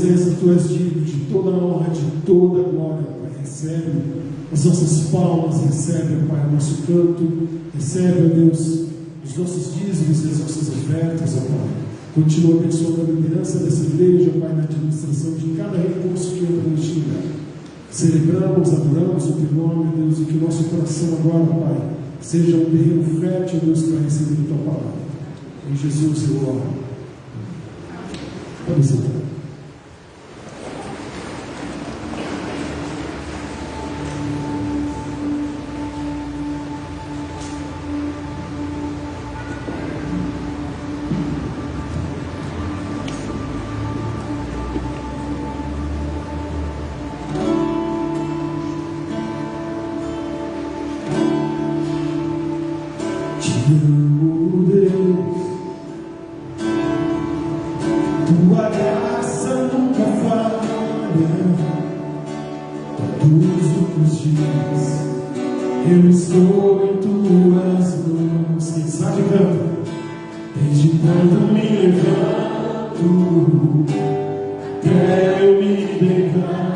presença, Tu és digno de toda a honra, de toda a glória, Pai. Recebe as nossas palmas, recebe, Pai, o nosso canto, recebe, ó Deus, os nossos dízimos e as nossas ofertas, ó Pai. Continua abençoando a liderança dessa igreja, Pai, na administração de cada recurso que entra neste lugar. Celebramos, adoramos o Teu nome, Deus, e que o nosso coração agora, Pai, seja um terreno fértil, Deus, para receber a Tua palavra. Em Jesus eu oro. Pode sentar. Eu estou em tuas mãos. Quem sabe canta. Desde quando me levanto até eu me deitar,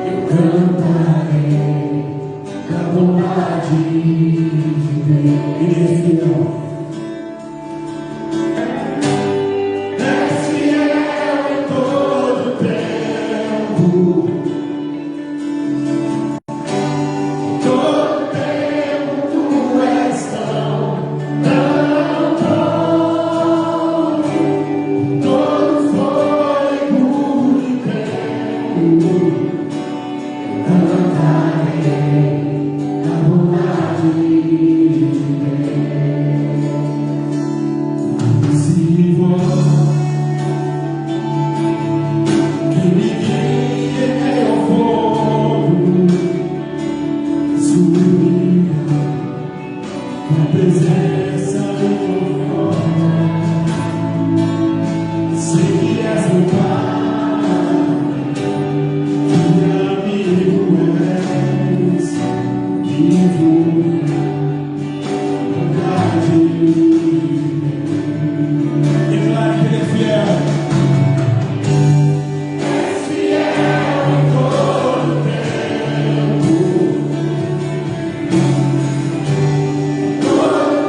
eu cantarei da bondade de Deus. Ele é fiel. És fiel em todo tempo.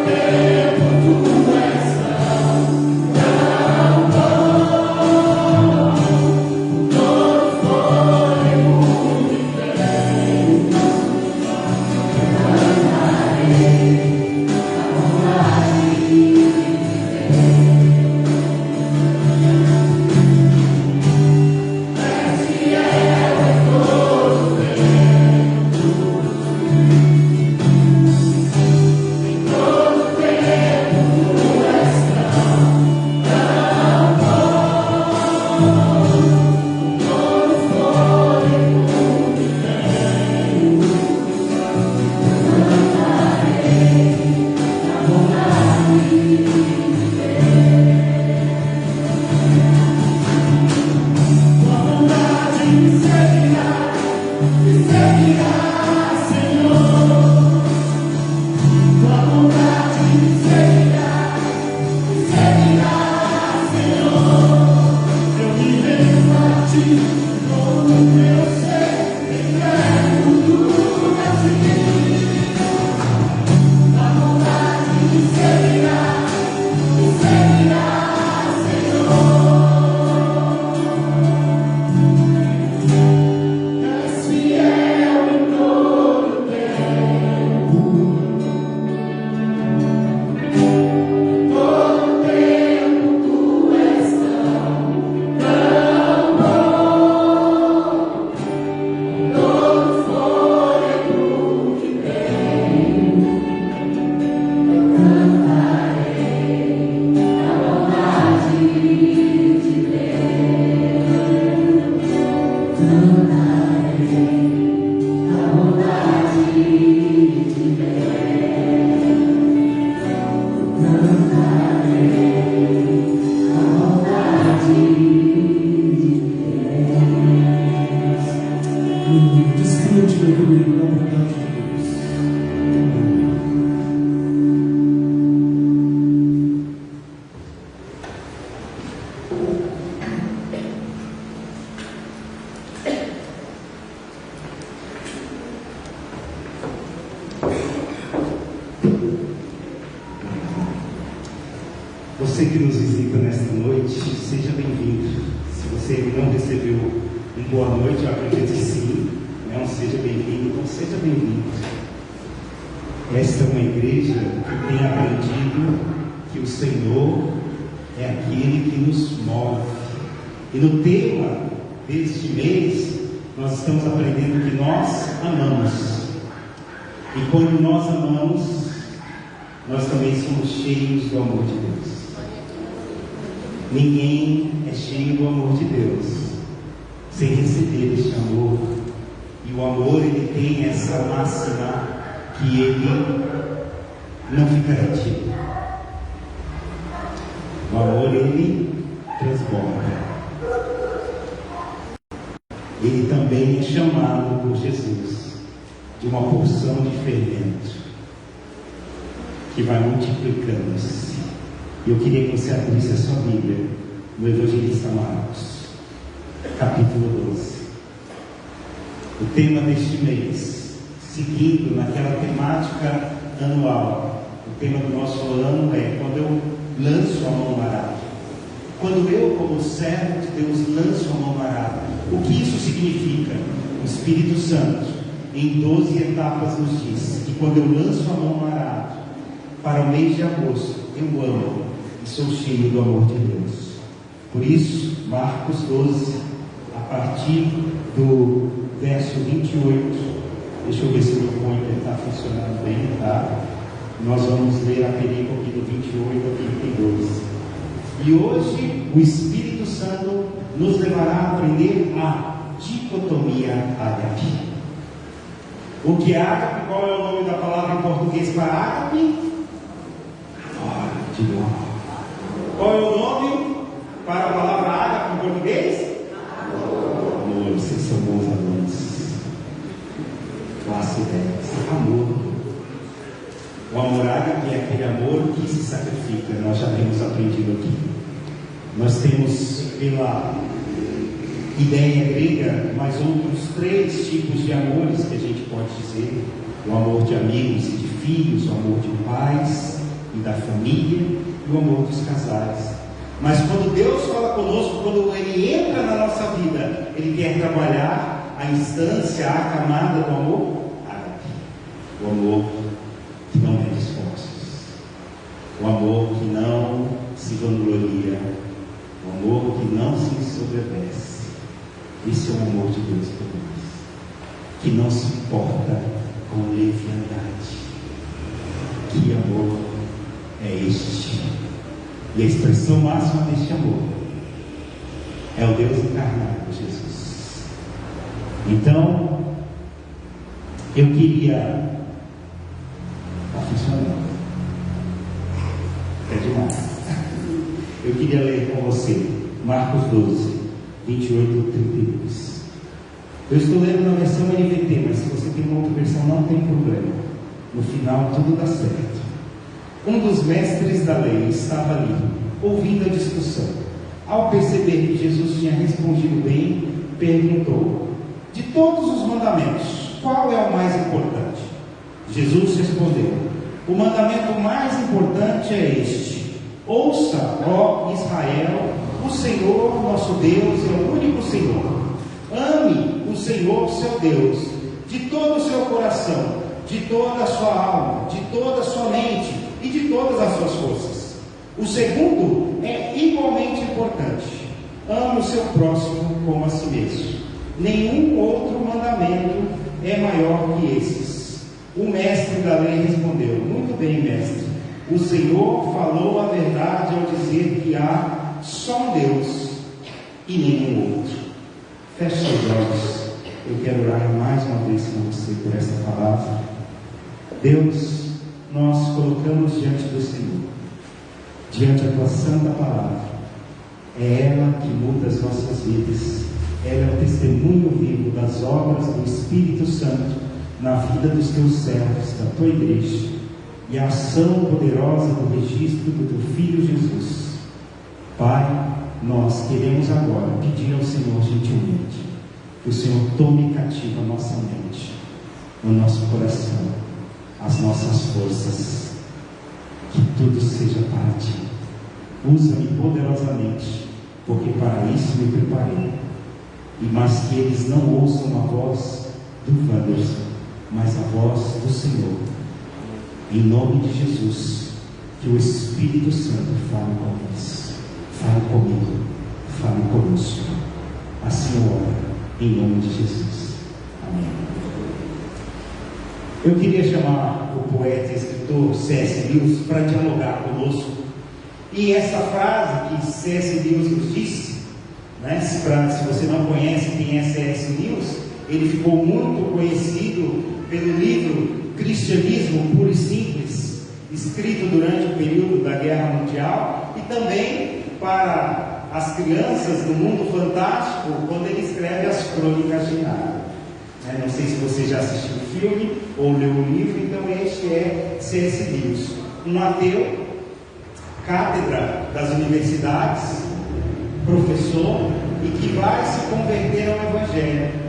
Yeah. Você que nos visita nesta noite, seja bem-vindo. Se você não recebeu uma boa noite, eu acredito que sim. Não seja bem-vindo, então seja bem-vindo. Esta é uma igreja que tem aprendido que o Senhor é aquele que nos move. E no tema deste mês, nós estamos aprendendo que nós amamos. E quando nós amamos, nós também somos cheios do amor de Deus. Ninguém é cheio do amor de Deus sem receber este amor. E o amor, ele tem essa máxima que ele não fica retido. O amor, ele transborda. Ele também é chamado por Jesus de uma porção de fermento que vai multiplicando-se. Eu queria que você abrisse a sua Bíblia no Evangelista Marcos, capítulo 12. O tema deste mês, seguindo naquela temática anual. O tema do nosso ano é quando eu lanço a mão no arado. Quando eu, como servo de Deus, lanço a mão no arado. O que isso significa? O Espírito Santo, em 12 etapas, nos diz que quando eu lanço a mão no arado, para o mês de agosto, eu amo e sou cheio do amor de Deus. Por isso, Marcos 12, a partir do verso 28, deixa eu ver se o meu pointer está funcionando bem, tá? Nós vamos ler a perícope do 28 a 32. E hoje, o Espírito Santo nos levará a aprender a dicotomia ágape. O que é ágape? Qual é o nome da palavra em português para ágape? Qual é o nome para a palavra ágape em português? Amor. Vocês são bons alunos. Classe 10. Amor. O amor ágape é aquele amor que se sacrifica. Nós já temos aprendido aqui. Nós temos, pela ideia grega, mais outros 3 tipos de amores que a gente pode dizer: o amor de amigos e de filhos, o amor de pais e da família, e o amor dos casais. Mas quando Deus fala conosco, quando Ele entra na nossa vida, Ele quer trabalhar a instância, a camada do amor ágape. O amor que não mede esforços, o amor que não se vangloria, o amor que não se ensoberbece. Esse é o amor de Deus por nós, que não se importa com leviandade. Que amor é este? E a expressão máxima deste amor é o Deus encarnado, Jesus. Então, eu queria... Está funcionando. É demais. Eu queria ler com você Marcos 12, 28 a 32. Eu estou lendo na versão NVT, mas se você tem uma outra versão, não tem problema. No final, tudo dá certo. Um dos mestres da lei estava ali, ouvindo a discussão. Ao perceber que Jesus tinha respondido bem, perguntou: de todos os mandamentos, qual é o mais importante? Jesus respondeu: o mandamento mais importante é este: ouça, ó Israel, o Senhor nosso Deus é o único Senhor. Ame o Senhor seu Deus de todo o seu coração, de toda a sua alma, de toda a sua mente e de todas as suas forças. O segundo é igualmente importante: ame o seu próximo como a si mesmo. Nenhum outro mandamento é maior que esses. O mestre da lei respondeu: muito bem, mestre, o Senhor falou a verdade ao dizer que há só um Deus e nenhum outro. Feche seus olhos. Eu quero orar mais uma vez com você por essa palavra. Deus, nós colocamos diante do Senhor, diante da tua santa palavra. É ela que muda as nossas vidas. Ela é o testemunho vivo das obras do Espírito Santo na vida dos teus servos, da tua igreja, e a ação poderosa do registro do teu Filho Jesus. Pai, nós queremos agora pedir ao Senhor gentilmente que o Senhor tome cativo a nossa mente, o nosso coração, as nossas forças, que tudo seja para ti. Usa-me poderosamente, porque para isso me preparei. Mas que eles não ouçam a voz do Wanderson, mas a voz do Senhor. Em nome de Jesus, que o Espírito Santo fale com eles, fale comigo, fale conosco. Assim eu oro, em nome de Jesus. Amém. Eu queria chamar o poeta e escritor C.S. Lewis para dialogar conosco. E essa frase que C.S. Lewis nos disse, né? Se você não conhece quem é C.S. Lewis, ele ficou muito conhecido pelo livro Cristianismo Puro e Simples, escrito durante o período da Guerra Mundial, e também para as crianças do mundo fantástico, quando ele escreve as Crônicas de Nárnia. Não sei se você já assistiu o filme ou leu o livro, então este é C.S. Lewis, um ateu, cátedra das universidades, professor, e que vai se converter ao Evangelho.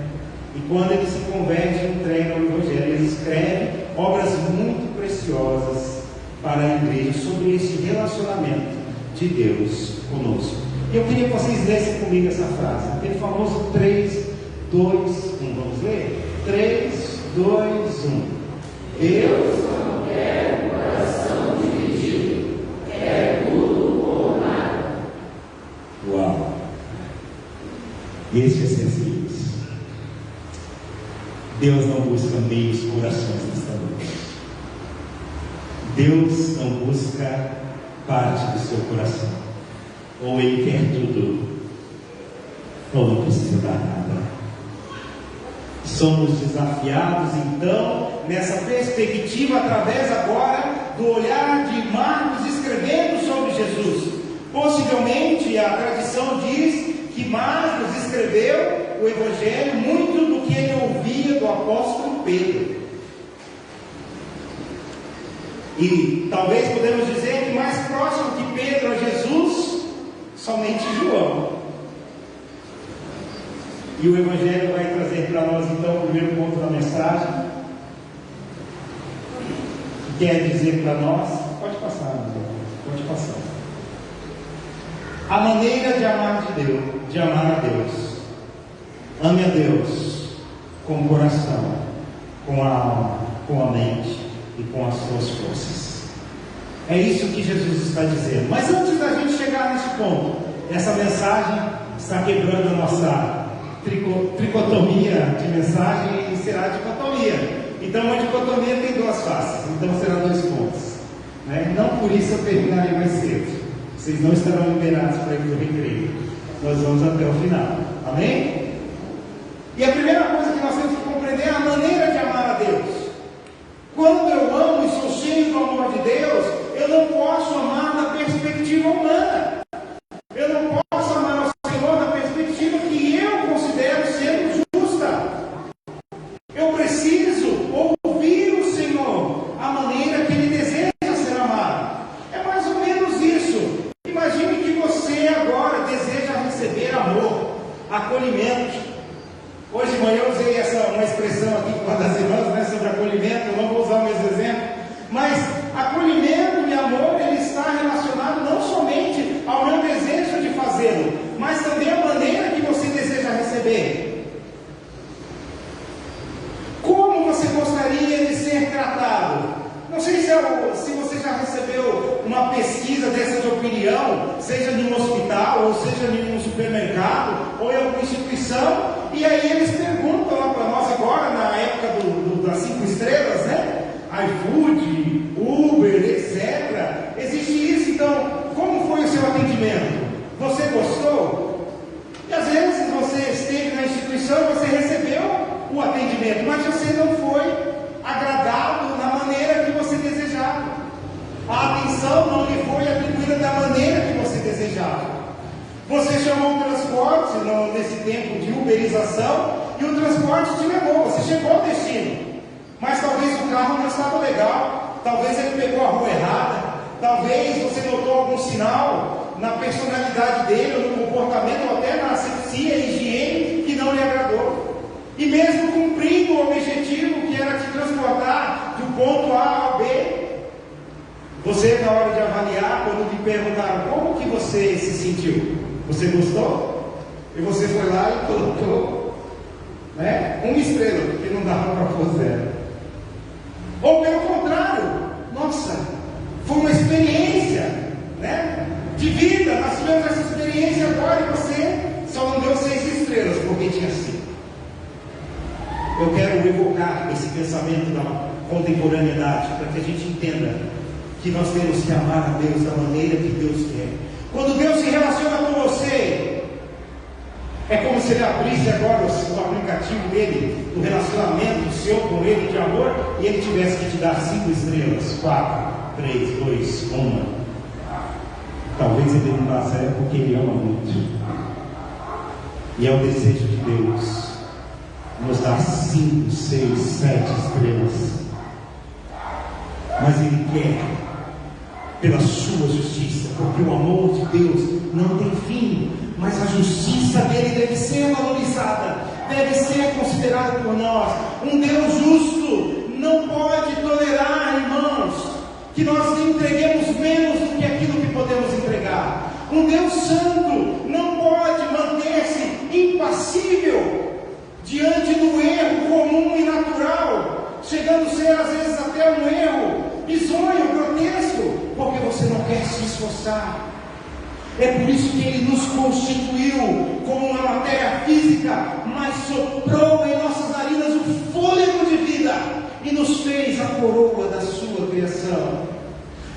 E quando ele se converte, entrega ao Evangelho. Ele escreve obras muito preciosas para a igreja sobre esse relacionamento de Deus conosco. E eu queria que vocês lessem comigo essa frase, aquele famoso 3, 2, 1. Vamos ler? 3, 2, 1. Deus não quer coração dividido, quer tudo ou nada. Uau! Esse é C.S. Lewis. Deus não busca meios corações nesta noite. Deus não busca parte do seu coração. Ou Ele quer tudo, ou não precisa dar nada. Somos desafiados então nessa perspectiva, através agora do olhar de Marcos escrevendo sobre Jesus. Possivelmente a tradição diz que Marcos escreveu o Evangelho muito do que ele ouvia do apóstolo Pedro. E talvez podemos dizer que mais próximo que Pedro a Jesus, somente João. E o Evangelho vai trazer para nós então o primeiro ponto da mensagem, que quer dizer para nós, pode passar, pode passar, a maneira de amar a Deus. Ame a Deus com o coração, com a alma, com a mente e com as suas forças. É isso que Jesus está dizendo. Mas antes da gente chegar nesse ponto, essa mensagem está quebrando a nossa tricotomia de mensagem e será dicotomia. Então uma dicotomia tem duas faces, então será 2 pontos, né? Não por isso eu terminarei mais cedo. Vocês não estarão liberados para ir para o recreio. Nós vamos até o final. Amém? E a primeira coisa que nós temos que compreender é a maneira de amar a Deus. Quando eu amo e sou cheio do amor de Deus, eu não posso amar na perspectiva humana. Eu não posso amar ao Senhor na perspectiva que eu considero sendo justa. Eu preciso ouvir o Senhor, a maneira que Ele deseja ser amado. É mais ou menos isso. Imagine que você agora deseja receber amor, acolhimento. Hoje de manhã eu usei uma expressão aqui com uma das irmãs, né, sobre acolhimento. Eu não vou usar o mesmo exemplo, mas acolhimento e amor, ele está relacionado não somente ao meu desejo de fazê-lo, mas também à maneira que você deseja receber. Como você gostaria de ser tratado? Não sei se você já recebeu uma pesquisa dessa de opinião, seja em um hospital, ou seja em um supermercado, ou em alguma instituição, e aí eles perguntam lá para nós agora, na época das 5 estrelas, né? iFood, Uber, etc. Existe isso, então, como foi o seu atendimento? Você gostou? E às vezes você esteve na instituição e você recebeu o atendimento, mas você não foi agradado na maneira que você desejava. A atenção não lhe foi atribuída da maneira que você desejava. Você chamou o transporte nesse tempo de uberização e o transporte te levou, você chegou ao destino, mas talvez o carro não estava legal, talvez ele pegou a rua errada, talvez você notou algum sinal na personalidade dele, ou no comportamento, ou até na asepsia e higiene que não lhe agradou. E mesmo cumprindo o objetivo que era te transportar do ponto A ao B, Você, na hora de avaliar, quando te perguntaram como que você se sentiu, você gostou? E você foi lá e colocou, né, 1 estrela, porque não dava para pôr 0. Ou pelo contrário, nossa, foi uma experiência, né, de vida. Nós tivemos essa experiência agora e você só não deu 6 estrelas porque tinha 5. Eu quero evocar esse pensamento da contemporaneidade para que a gente entenda que nós temos que amar a Deus da maneira que Deus quer. Quando Deus se relaciona com você, é como se Ele abrisse agora o aplicativo dele, do relacionamento seu com Ele, de amor, e Ele tivesse que te dar 5 estrelas, 4, 3, 2, 1. Talvez Ele não dá 0 porque Ele ama muito. E é o desejo de Deus nos dar 5, 6, 7 estrelas. Mas Ele quer, pela sua justiça, porque o amor de Deus não tem fim, mas a justiça dele deve ser valorizada, deve ser considerada por nós. Um Deus justo não pode tolerar, irmãos, que nós entreguemos menos do que aquilo que podemos entregar. Um Deus santo não pode manter-se impassível diante do erro comum e natural, chegando a ser às vezes até um erro bizonho, grotesco, porque você não quer se esforçar. É por isso que Ele nos constituiu como uma matéria física, mas soprou em nossas narinas o fôlego de vida e nos fez a coroa da sua criação.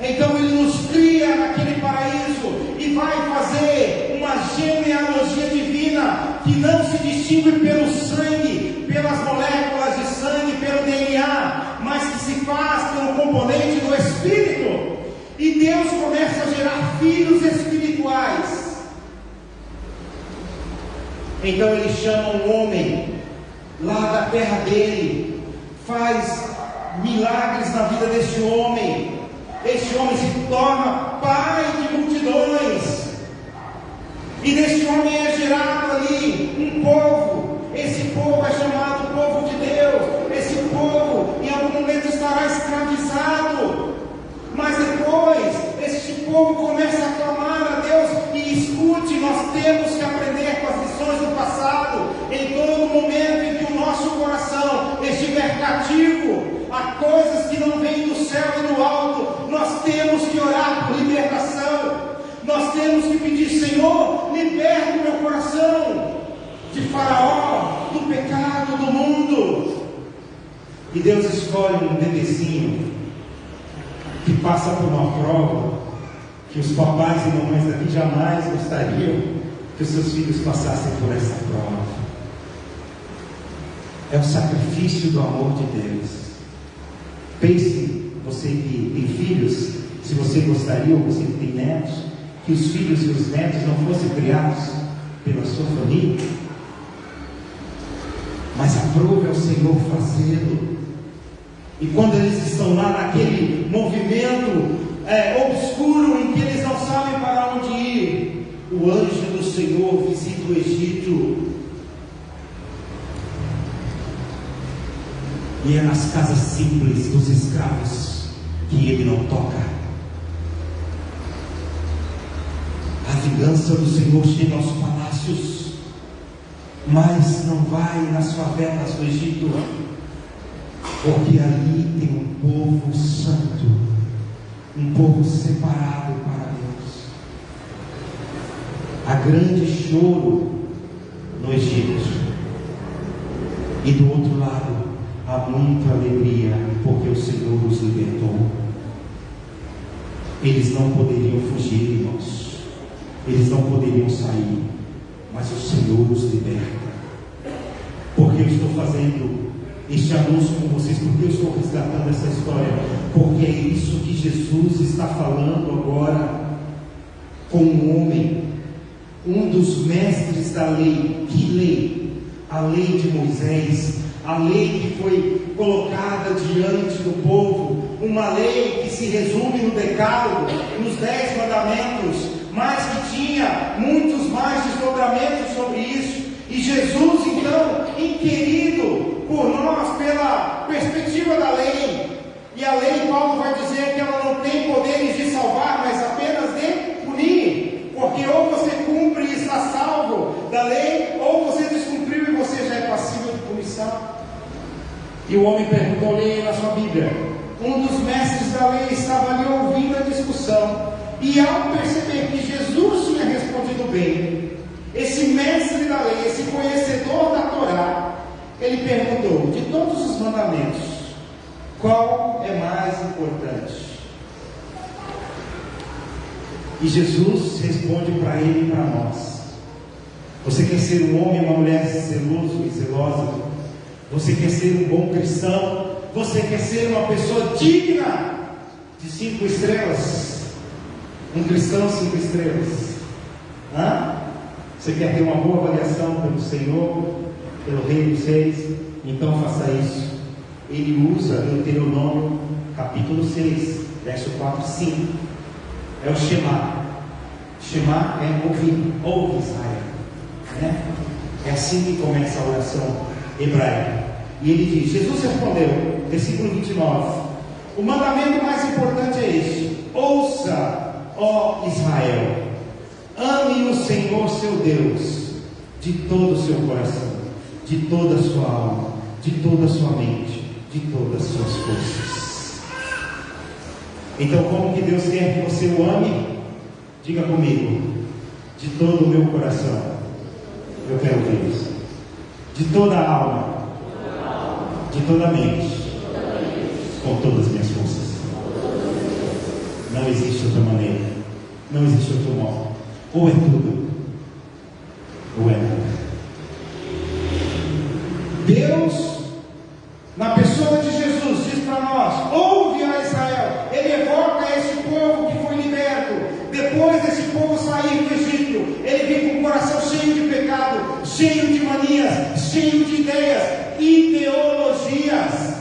Então Ele nos cria naquele paraíso e vai fazer uma genealogia divina que não se distingue pelo sangue, pelas moléculas de sangue, pelo DNA, mas que se faz pelo componente do Espírito. E Deus começa a gerar filhos espirituais. Então Ele chama um homem lá da terra dele, faz milagres na vida deste homem. Este homem se torna pai de multidões. E deste homem é gerado ali um povo. Esse povo é chamado povo de Deus. Esse povo em algum momento estará escravizado. Mas depois, este povo começa a clamar a Deus. E escute, nós temos que aprender com as lições do passado. Em todo momento em que o nosso coração estiver cativo a coisas que não vêm do céu e do alto, nós temos que orar por libertação. Nós temos que pedir: Senhor, liberte meu coração de Faraó, do pecado do mundo. E Deus escolhe um bebezinho que passa por uma prova que os papais e mamães daqui jamais gostariam que os seus filhos passassem por essa prova. É o sacrifício do amor de Deus. Pense, você que tem filhos, se você gostaria, ou você que tem netos, que os filhos e os netos não fossem criados pela sua família, mas aprove ao Senhor fazê-lo. E quando eles estão lá naquele movimento obscuro em que eles não sabem para onde ir, o anjo do Senhor visita o Egito. E é nas casas simples dos escravos que Ele não toca. A vingança do Senhor chega aos palácios, mas não vai nas favelas do Egito, porque ali tem um povo santo, um povo separado para Deus. Há grande choro no Egito, e do outro lado há muita alegria, porque o Senhor os libertou. Eles não poderiam fugir, irmãos, eles não poderiam sair, mas o Senhor os liberta. Porque eu estou fazendo este anúncio com vocês, porque eu estou resgatando essa história, porque é isso que Jesus está falando agora com um homem, um dos mestres da lei. Que lei? A lei de Moisés, a lei que foi colocada diante do povo, uma lei que se resume no decálogo, nos 10 mandamentos, mas que tinha muitos mais desdobramentos sobre isso. E Jesus, então, inquirido por nós pela perspectiva da lei, e a lei, Paulo vai dizer que ela não tem poderes E o homem perguntou, leia na sua Bíblia. Um dos mestres da lei estava ali ouvindo a discussão. E ao perceber que Jesus tinha respondido bem, esse mestre da lei, esse conhecedor da Torá, ele perguntou, de todos os mandamentos, qual é mais importante? E Jesus responde para ele e para nós. Você quer ser um homem e uma mulher zeloso e zelosa? Você quer ser um bom cristão? Você quer ser uma pessoa digna de 5 estrelas? Um cristão 5 estrelas? Você quer ter uma boa avaliação pelo Senhor, pelo Rei dos Reis? Então faça isso. Ele usa Deuteronômio capítulo 6, verso 4 e 5. É o Shema. Shema é ouvir, ouve Israel, né? É assim que começa a oração hebraica. E ele diz, Jesus respondeu, versículo 29, o mandamento mais importante é este: ouça, ó Israel, ame o Senhor seu Deus de todo o seu coração, de toda a sua alma, de toda a sua mente, de todas as suas forças. Então, como que Deus quer que você o ame? Diga comigo, de todo o meu coração. Eu quero Deus. De toda a alma, de toda a mente, com todas as minhas forças. Não existe outra maneira, não existe outro modo. Ou é tudo, ou é nada. Deus, na pessoa de Jesus, diz para nós: ouve a Israel. Ele evoca esse povo que foi liberto. Depois desse povo sair do Egito, ele vem com o coração cheio de pecado, cheio de manias, cheio de ideias, ideologias,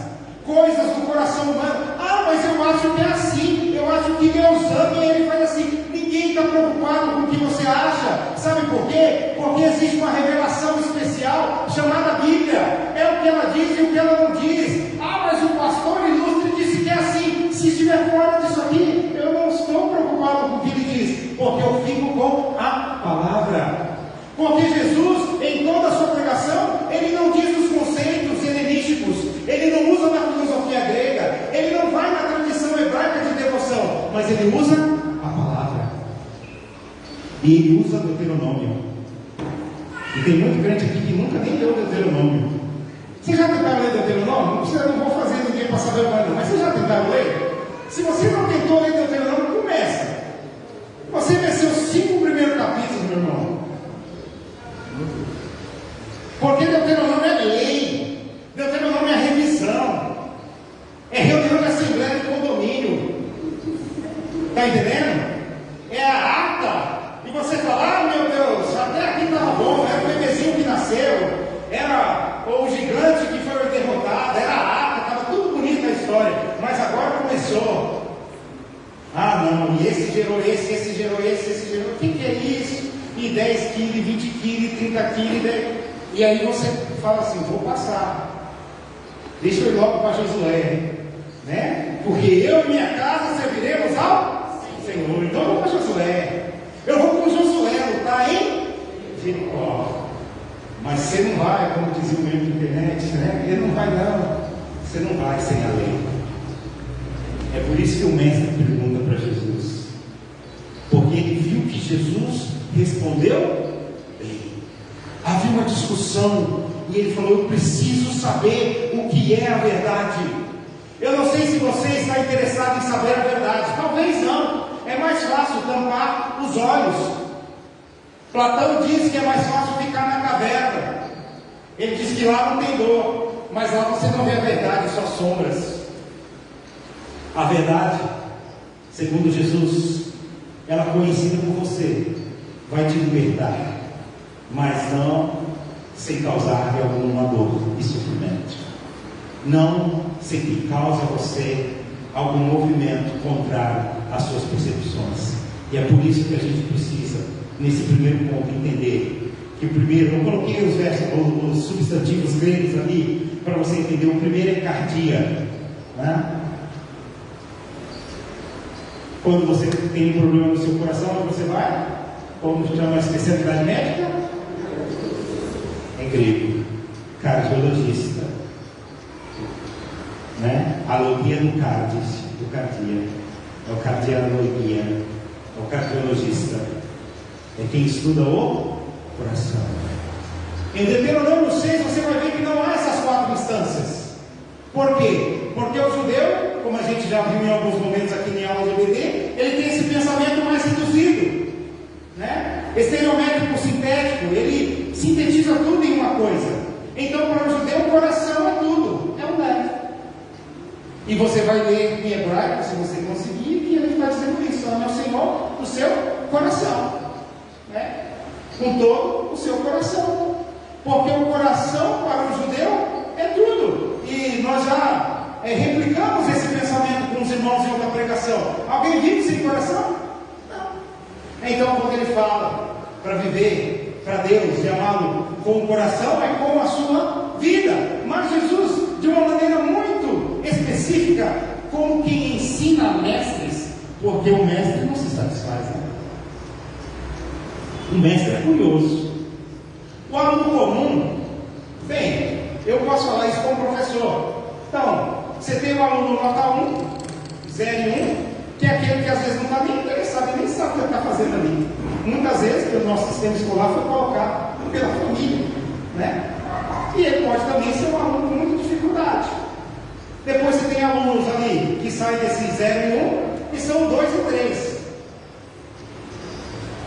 coisas do coração humano. Mas eu acho que é assim, eu acho que Deus ama e ele faz assim. Ninguém está preocupado com o que você acha. Sabe por quê? Porque existe uma revelação especial chamada Bíblia. É o que ela diz e o que ela não diz. Mas o pastor ilustre disse que é assim. Se estiver fora disso aqui, eu não estou preocupado com o que ele diz, porque eu fico com a palavra. Porque Jesus, em toda a sua pregação, ele não diz os conceitos helenísticos, ele não usa na filosofia grega, ele não vai na tradição hebraica de devoção, mas ele usa a palavra. E ele usa Deuteronômio. E tem muito crente aqui que nunca nem leu Deuteronômio. Vocês já tentaram ler Deuteronômio? Não vou fazer ninguém passar vergonha, mas vocês já tentaram ler? Se você não tentou ler Deuteronômio, começa. Você vê seus 5 primeiros capítulos, meu irmão. Porque Deuteronômio é lei, Deuteronômio é revisão, é reunião de assembleia de condomínio. Está entendendo? É a ata. E você fala: meu Deus, até aqui estava bom, era o bebezinho que nasceu, era o gigante que foi derrotado, era a ata, estava tudo bonito a história, mas agora começou. Não, e esse gerou esse gerou esse gerou. O que é isso? E 10 quilos, 20 quilos, 30 quilos, e aí você fala assim: vou passar, deixa eu ir logo para Josué, né? Porque eu e minha casa serviremos ao Senhor. Então eu vou para Josué, eu vou com Josué lutar em Jericó. Mas você não vai, como dizia o meu internet, né? Ele não vai, não. Você não vai sem a lei. É por isso que o mestre pergunta para Jesus, porque ele viu que Jesus respondeu bem. Havia uma discussão e ele falou: eu preciso saber o que é a verdade. Eu não sei se você está interessado em saber a verdade, talvez não. É mais fácil tampar os olhos. Platão diz que é mais fácil ficar na caverna. Ele diz que lá não tem dor, mas lá você não vê a verdade, só sombras. A verdade, segundo Jesus, ela conhecida por você, vai te libertar, mas não sem causar alguma dor e sofrimento, não sem que cause a você algum movimento contrário às suas percepções. E é por isso que a gente precisa, nesse primeiro ponto, entender que o primeiro, eu coloquei os versos, os substantivos gregos ali, para você entender. O primeiro é cardia, né? Quando você tem um problema no seu coração, onde você vai? Como chama a especialidade médica? É grego, cardiologista. né? A logia do cardia, é o cardiologia, é o cardiologista, é quem estuda o coração. Em Deuteronômio 6 você vai ver que não há essas 4 instâncias. Por quê? Porque o judeu, como a gente já viu em alguns momentos aqui em aula de EBD, ele tem esse pensamento mais reduzido, né? Estereométrico sintético, ele sintetiza tudo em uma coisa. Então, para o judeu, o coração é tudo, é o leve. E você vai ler em hebraico, se você conseguir, que ele está dizendo isso: ame ao Senhor do seu coração, né? Com todo o seu coração. Porque o coração para o judeu é tudo. E nós já replicamos esse pensamento com os irmãos em outra pregação. Alguém vive sem coração? Não. Então, quando ele fala para viver para Deus e amá-lo com o coração, é com a sua vida. Mas Jesus, de uma maneira muito específica, como quem ensina mestres, porque o mestre não se satisfaz, né? O mestre é curioso. O aluno comum, bem, eu posso falar isso como professor. Então, você tem um aluno nota 1, 0 e 1, que é aquele que às vezes não está nem interessado, nem sabe o que ele está fazendo ali. Muitas vezes, pelo nosso sistema escolar, foi colocado pela família, né? E ele pode também ser um aluno com muita dificuldade. Depois você tem alunos ali que saem desse 0 e 1 e são 2 e 3.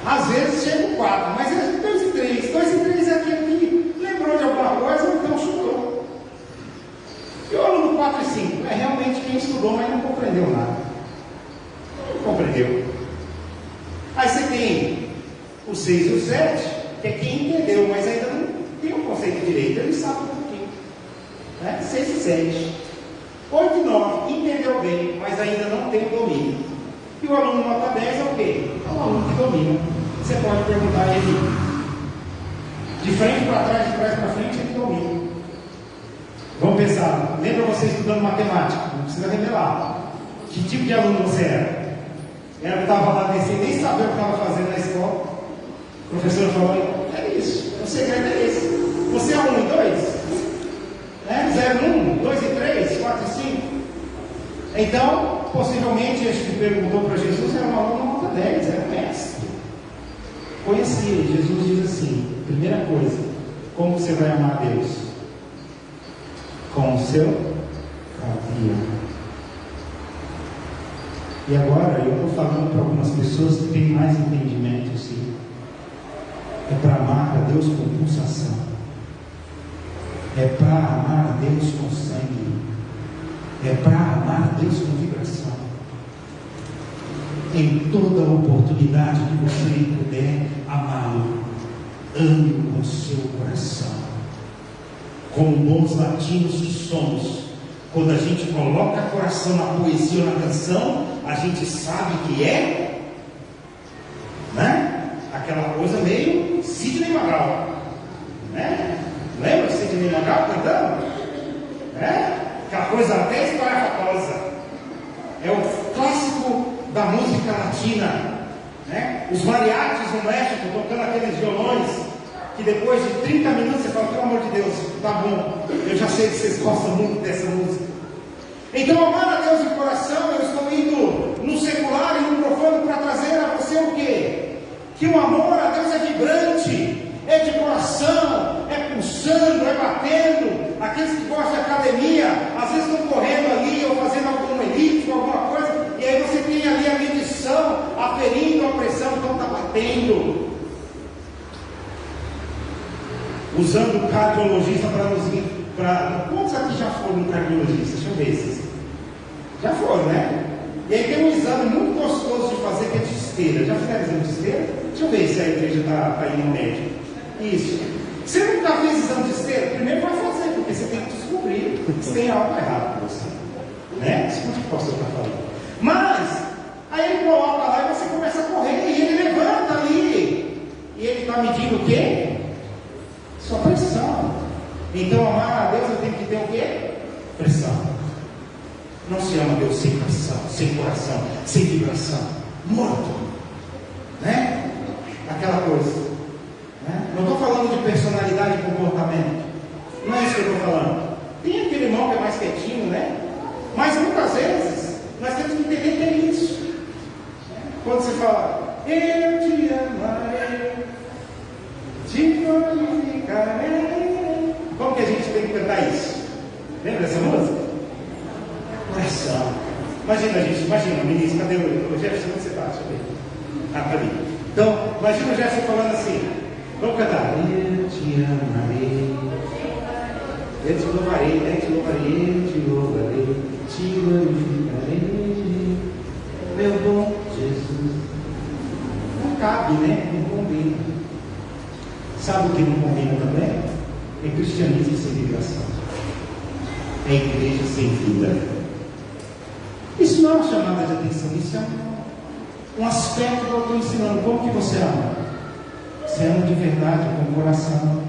Às vezes chega o 4, mas é 2 e 3. 2 e 3 é aquele que lembrou de alguma coisa, então chutou. E o aluno 4 e 5 é realmente quem estudou, mas não compreendeu nada. Não compreendeu. Aí você tem o 6 e o 7, que é quem entendeu, mas ainda não tem o conceito direito, ele sabe um pouquinho, né? 6 e 7. 8 e 9, entendeu bem, mas ainda não tem o domínio. E o aluno nota 10 é o quê? É um aluno que domina. Você pode perguntar a ele, de frente para trás, de trás para frente, ele domina. Vamos pensar, lembra você estudando matemática? Não precisa revelar. Que tipo de aluno você era? Ela estava lá sem nem saber o que estava fazendo na escola. O professor falou, é isso, o segredo é esse. Você é 1 e 2? Né? 0 e 1, 2 e 3, 4 e 5. Então, possivelmente, este que perguntou para Jesus era um aluno nota 10, era mestre. Conhecia. Jesus diz assim: primeira coisa, como você vai amar a Deus? Com o seu carinho. E agora eu estou falando para algumas pessoas que têm mais entendimento, sim. É para amar a Deus com pulsação. É para amar a Deus com sangue. É para amar a Deus com vibração. Em toda oportunidade que você puder amá-lo, ame com o seu coração. Como bons latinos que somos, quando a gente coloca coração na poesia ou na canção, a gente sabe que é, né? Aquela coisa meio Sidney Magal, né? Lembra de Sidney Magal cantando? Né? Aquela coisa até esparrafatosa. É o clássico da música latina, né? Os mariachis no México tocando aqueles violões que depois de 30 minutos você fala, pelo amor de Deus, tá bom, eu já sei que vocês gostam muito dessa música. Então, amar a Deus de coração, eu estou indo no secular e no profano para trazer a você o quê? Que o amor a Deus é vibrante, é de coração, é pulsando, é batendo. Aqueles que gostam de academia, às vezes estão correndo ali ou fazendo alguma elíptica, alguma coisa, e aí você tem ali a medição, aferindo a pressão, então está batendo. Usando o cardiologista para nos... Quantos aqui já foram no cardiologista? Deixa eu ver esses. Já foram, né? E aí tem um exame muito gostoso de fazer, que é de esteira. Já fizeram exame de esteira? Deixa eu ver se a igreja está indo no médico. Isso. Você nunca fez exame de esteira? Primeiro vai fazer, porque você tem que descobrir se tem algo errado com você. Né? Escute o que o pastor está falando. Mas, aí ele coloca lá e você começa a correr, e ele levanta ali. E ele está medindo o quê? Sua pressão. Então, amar a Deus eu tenho que ter o quê? Pressão. Não se ama a Deus sem pressão, sem coração, sem vibração. Morto. Né? Aquela coisa. Né? Não estou falando de personalidade e comportamento. Não é isso que eu estou falando. Tem aquele irmão que é mais quietinho, né? Quando você fala, eu te amarei, te glorificarei. Como que a gente tem que cantar isso? Lembra dessa música? Olha só. Imagina, ministro, cadê o Jefferson? Onde você está? Deixa eu ver. Ah, tá ali. Então, imagina o Jefferson falando assim. Vamos cantar. Eu te amarei, eu te louvarei, eu te louvarei, te glorificarei, meu bom Jesus. Não cabe, né? Não combina. Sabe o que não combina também? É cristianismo sem vibração. É igreja sem vida. Isso não é uma chamada de atenção, isso é um aspecto que eu estou ensinando. Como que você ama? Você ama de verdade, com o coração.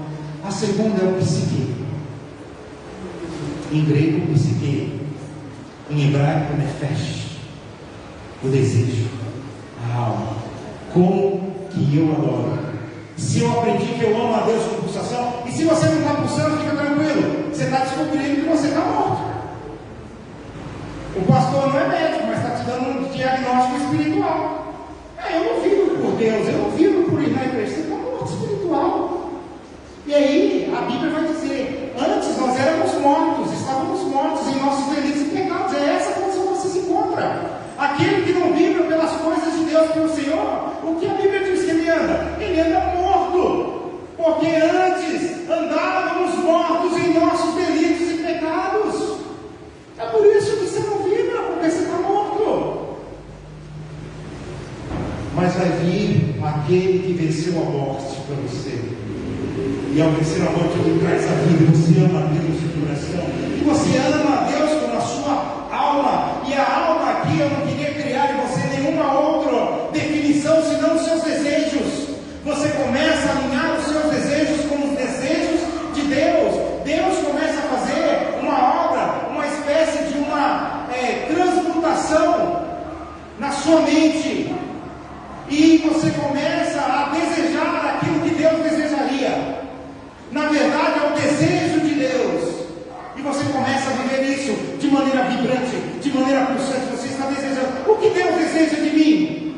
A segunda é o psique. Em grego, psique. Em hebraico, nefesh. O desejo, a alma. Como que eu adoro? Se eu aprendi que eu amo a Deus com pulsação, e se você não está pulsando, fica tranquilo. Você está descobrindo que você está morto. O pastor não é médico, mas está te dando um diagnóstico espiritual. Eu não vivo por Deus, eu não vivo por ir na igreja. Você está morto espiritual. E aí, a Bíblia vai dizer: antes nós éramos mortos, estávamos mortos em nossos delitos e pecados. É essa a condição que você se encontra. Aquele que não vibra pelas coisas de Deus, pelo Senhor, o que a Bíblia diz que ele anda? Ele anda morto. Porque antes andávamos mortos em nossos delitos e pecados. É por isso que você não vibra, porque você está morto. Mas vai vir aquele que venceu a morte para você. E ao vencer a morte, ele traz a vida. Você ama a Deus de coração. E você ama a Deus com a sua alma. E a alma aqui, eu não queria criar em você nenhuma outra definição senão os seus desejos. Você começa a alinhar os seus desejos com os desejos de Deus. Deus começa a fazer uma obra, uma espécie de uma transmutação na sua mente. E você começa a desejar aquilo que Deus desejaria. Na verdade, é o desejo de Deus. E você começa a viver isso de maneira vibrante, de maneira pulsante. Você está desejando. O que Deus deseja de mim?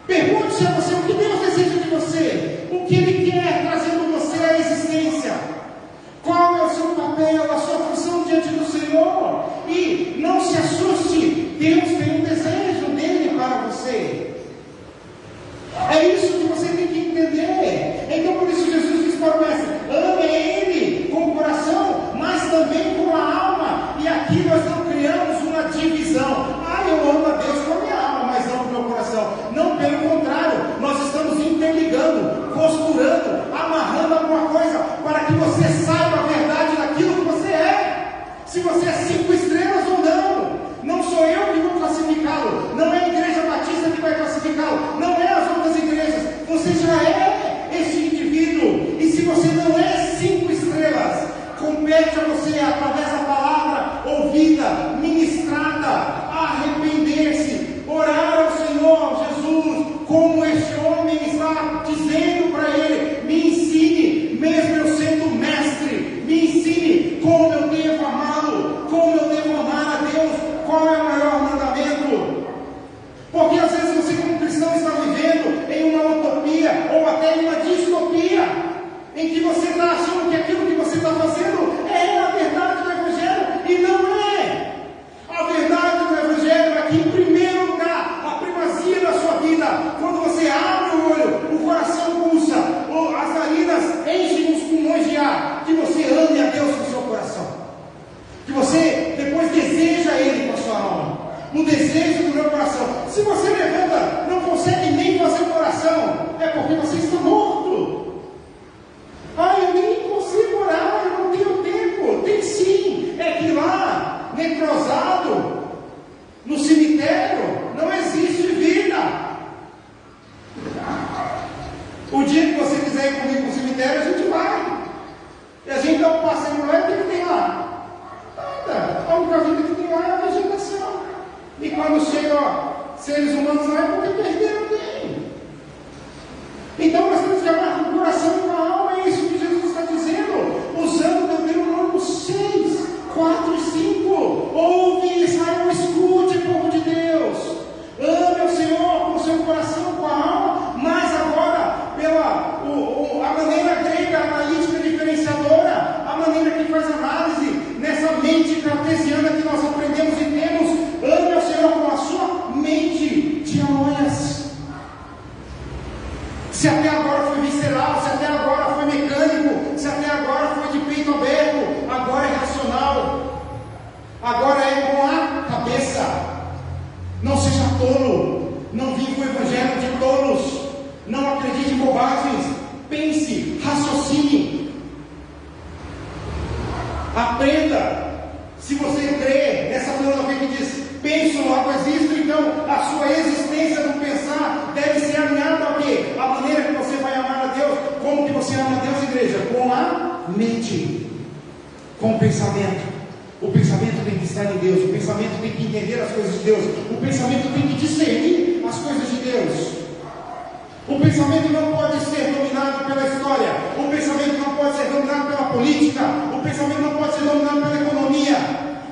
Pergunte a você o que Deus deseja de você. O que Ele quer trazendo você à existência. Qual é o seu papel, a sua função diante do Senhor? E não se assuste. Deus tem um desejo dele para você. É isso que você tem que entender. Então por isso Jesus diz para o mestre: ame Ele com o coração, mas também com a alma. E aqui nós não criamos uma divisão. Eu amo a Deus com a minha alma, mas não com o meu coração. Não, pelo contrário, nós estamos interligando, costurando, amarrando alguma coisa para que você saiba a verdade daquilo que você é. Se você é 5 estrelas ou não. Não sou eu que vou classificá-lo. Não é a Igreja Batista que vai classificá-lo. Não é as outras igrejas. Você já é esse indivíduo. E se você não é 5 estrelas, compete a você, através da palavra ouvida, ministrada, arrepender-se, orar ao Senhor Jesus, como este homem está dizendo para ele: me ensine, mesmo eu sendo mestre, me ensine como eu devo amá-lo, como eu devo amar a Deus. Qual é o maior mandamento? Porque às vezes você, como cristão, está vivendo em uma utopia ou até em uma distopia, em que você está achando que aquilo que você está fazendo é a verdade do Evangelho, e não é. A verdade do Evangelho é que, em primeiro lugar, a primazia da sua vida, quando você abre o olho, o coração pulsa, as narinas enchem os pulmões de ar, que você ame a Deus com o seu coração. Que você depois deseja Ele com a sua alma. No desejo do meu coração. Se você levanta, não consegue nem fazer oração, é porque você está morto. Eu nem consigo orar, eu não tenho tempo. Tem sim. seu coração, com a alma, mas agora pela a maneira grega, analítica, diferenciadora, a maneira que faz análise, nessa mente cartesiana que nós aprendemos e temos. Ame ao Senhor com a sua mente de anões. Se até agora foi visceral, se até agora foi mecânico, se até agora foi de peito aberto, agora é racional, agora é com a cabeça. Não seja tolo, não viva o evangelho de tolos, não acredite em bobagens, pense, raciocine, aprenda. Se você crê nessa filosofia que diz, penso, logo existo, então a sua existência do pensar deve ser alinhada ao quê? A maneira que você vai amar a Deus. Como que você ama a Deus, igreja? Com a mente, com o pensamento. O pensamento tem que estar em Deus, o pensamento tem que entender as coisas de Deus, o pensamento tem que discernir as coisas de Deus. O pensamento não pode ser dominado pela história, o pensamento não pode ser dominado pela política, o pensamento não pode ser dominado pela economia,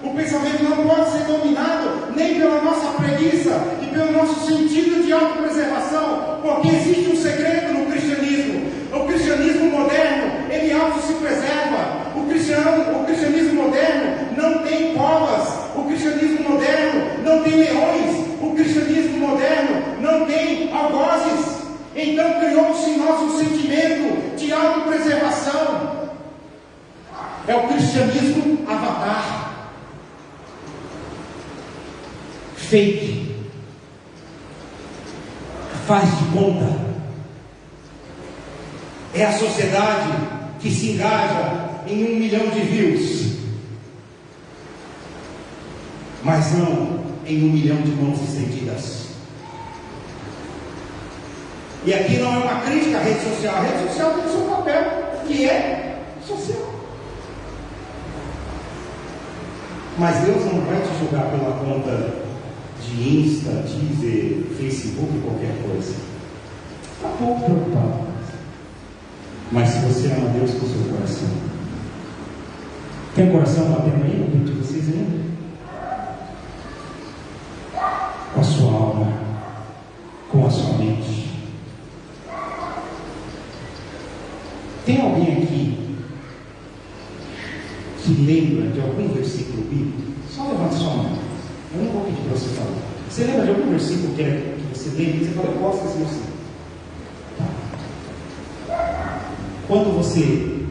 o pensamento não pode ser dominado nem pela nossa preguiça e pelo nosso sentido de autopreservação, porque existe um segredo no cristianismo. O cristianismo moderno, ele auto se preserva. O cristianismo moderno não tem covas, o cristianismo moderno não tem leões, o cristianismo moderno não tem algozes. Então criou-se em nós um sentimento de autopreservação. É o cristianismo avatar, fake, faz de conta. É a sociedade que se engaja em 1 milhão de views, mas não em 1 milhão de mãos estendidas. E aqui não é uma crítica à rede social. A rede social tem o seu papel, que é social. Mas Deus não vai te julgar pela conta de Insta, Deezer, Facebook, qualquer coisa. Está pouco preocupado. Mas se você ama Deus com o seu coração, tem um coração batendo aí no peito de vocês ainda? Com a sua alma, com a sua mente. Tem alguém aqui que lembra de algum versículo bíblico? Só levante sua mão. Eu não vou pedir para você falar. Você lembra de algum versículo que você lembra? Você fala, eu gosto desse versículo. Quando você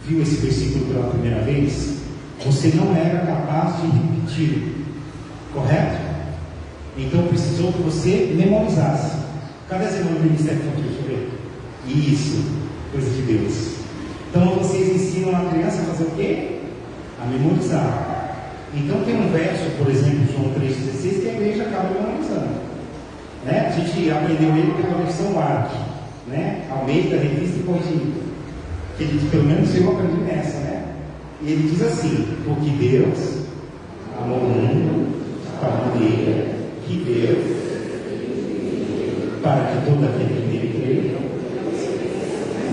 viu esse versículo pela primeira vez, você não era capaz de repetir, correto? Então precisou que você memorizasse. Cadê as irmãs do Ministério Infantil? Deixa eu ver. Isso, coisa de Deus. Então vocês ensinam a criança a fazer o quê? A memorizar. Então tem um verso, por exemplo, João 3,16, que a igreja acaba memorizando. Né? A gente aprendeu ele pela versão ARC, né? Almeida, Revista e Corrigida. Ele, pelo menos eu aprendi nessa, né? E ele diz assim: porque Deus amou o mundo de tal maneira que Deus, para que todo aquele que nele crê,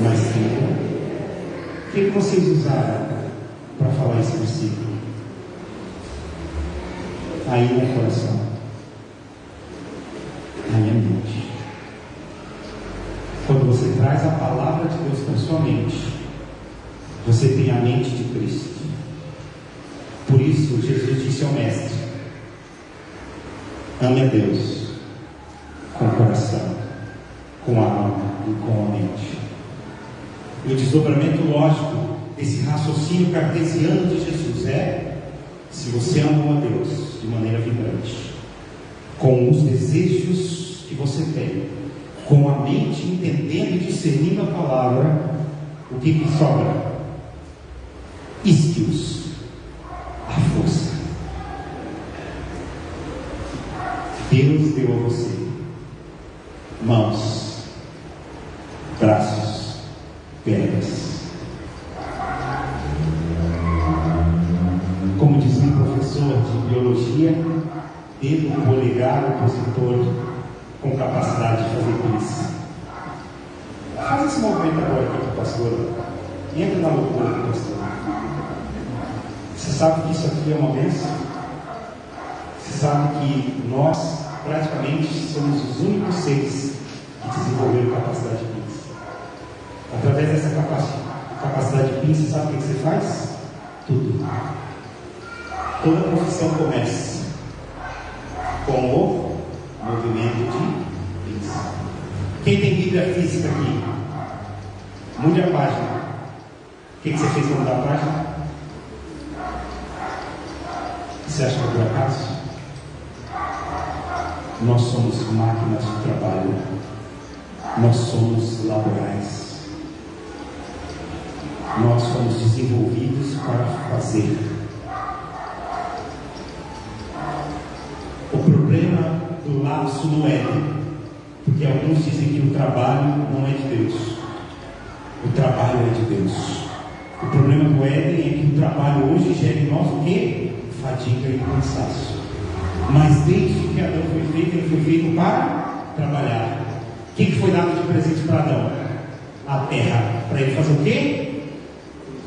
mas o que vocês usaram para falar esse versículo? Aí no coração, na minha mente. Quando você traz a palavra de Deus para sua mente, você tem a mente de Cristo. Por isso Jesus disse ao mestre: ame a Deus com o coração, com a alma e com a mente. E o desdobramento lógico desse raciocínio cartesiano de Jesus é: se você ama a Deus de maneira vibrante, com os desejos que você tem, com a mente entendendo e discernindo a palavra, o que sobra? Isquios, a força. Deus deu a você mãos, braços, pernas. Como dizia um professor de biologia, dedo polegar opositor com capacidade de fazer isso. Faz esse movimento agora aqui com o pastor. Entra na loucura do pastor. Você sabe que isso aqui é uma bênção? Você sabe que nós praticamente somos os únicos seres capacidade de pinça. Através dessa capacidade de pinça, sabe o que você faz? Tudo. Toda profissão começa com o movimento de pinça. Quem tem Bíblia física aqui? Mude a página. O que você fez para mudar a página? Você acha que é por acaso? Nós somos máquinas de trabalho. Nós somos laborais. Nós somos desenvolvidos para fazer. O problema do lapso no Éden, porque alguns dizem que o trabalho não é de Deus. O trabalho é de Deus. O problema do Éden é que o trabalho hoje gera em nós o quê? Fadiga e cansaço. Mas desde que Adão foi feito, ele foi feito para trabalhar. O que foi dado de presente para Adão? A terra. Para ele fazer o quê?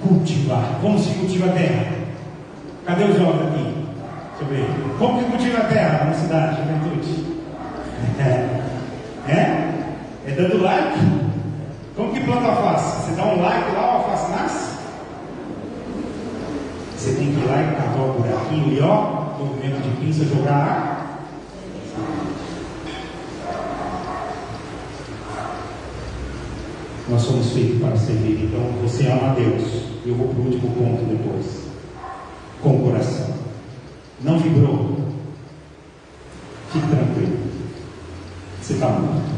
Cultivar. Como se cultiva a terra? Cadê os jovens aqui? Deixa eu ver. Como que cultiva a terra na cidade, juventude? É dando like? Como que planta alface? Você dá um like lá, o alface nasce? Você tem que ir lá e cavar o buraquinho e ó, movimento de pinça, jogar água. Nós somos feitos para servir. Então você ama a Deus. Eu vou para o último ponto depois. Com o coração. Não vibrou? Fique tranquilo. Você está morto.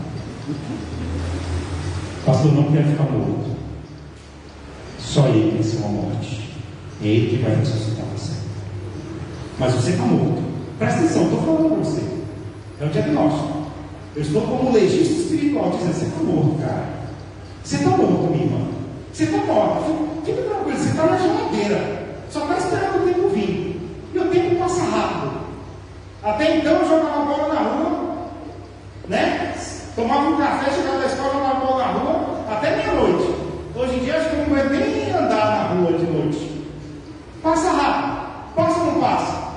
Pastor, não quer ficar morto. Só Ele venceu a morte. É Ele que vai ressuscitar você. Mas você está morto. Presta atenção, estou falando com você. É o diagnóstico. Eu estou como legista espiritual dizendo: você está morto, cara. Você está morto, minha irmã. Você está morto. Fica tranquilo, você está na geladeira. Só está esperando o tempo vir. E o tempo passa rápido. Até então eu jogava bola na rua, né? Tomava um café, chegava da escola, jogava bola na rua, até meia-noite. Hoje em dia acho que eu não aguento nem andar na rua de noite. Passa rápido. Passa ou não passa?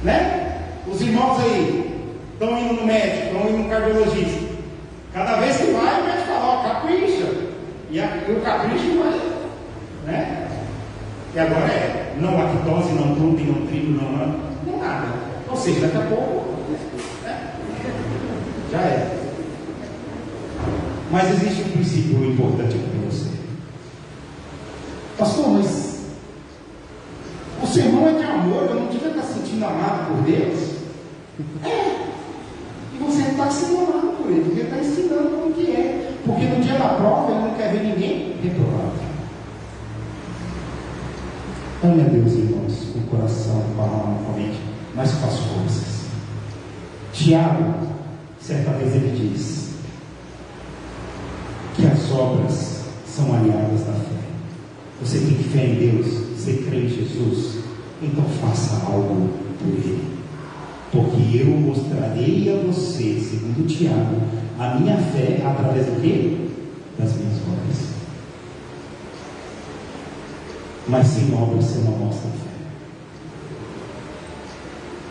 Né? Os irmãos aí estão indo no médico, estão indo no cardiologista. Cada vez que vai, o médico fala: ó, capricha. E o capricho vai, né? E agora é não lactose, não glúten, não trigo, não nada. Ou seja, daqui a pouco, né? Já é. Mas existe um princípio importante aqui para você. Pastor, mas o sermão é de amor, eu não devia estar sentindo amado por Deus? É. E você está sendo amado por Ele, porque Ele está ensinando como que é. Porque no dia da prova Ele não quer ver ninguém reprovado. Ame a Deus, irmãos, com o coração, com a alma, com a mente, mas com as forças. Tiago, certa vez ele diz que as obras são aliadas da fé. Você tem fé em Deus, você crê em Jesus, então faça algo por Ele. Porque eu mostrarei a você, segundo Tiago, a minha fé através do quê? Das minhas obras. Mas sem obras você não mostra fé.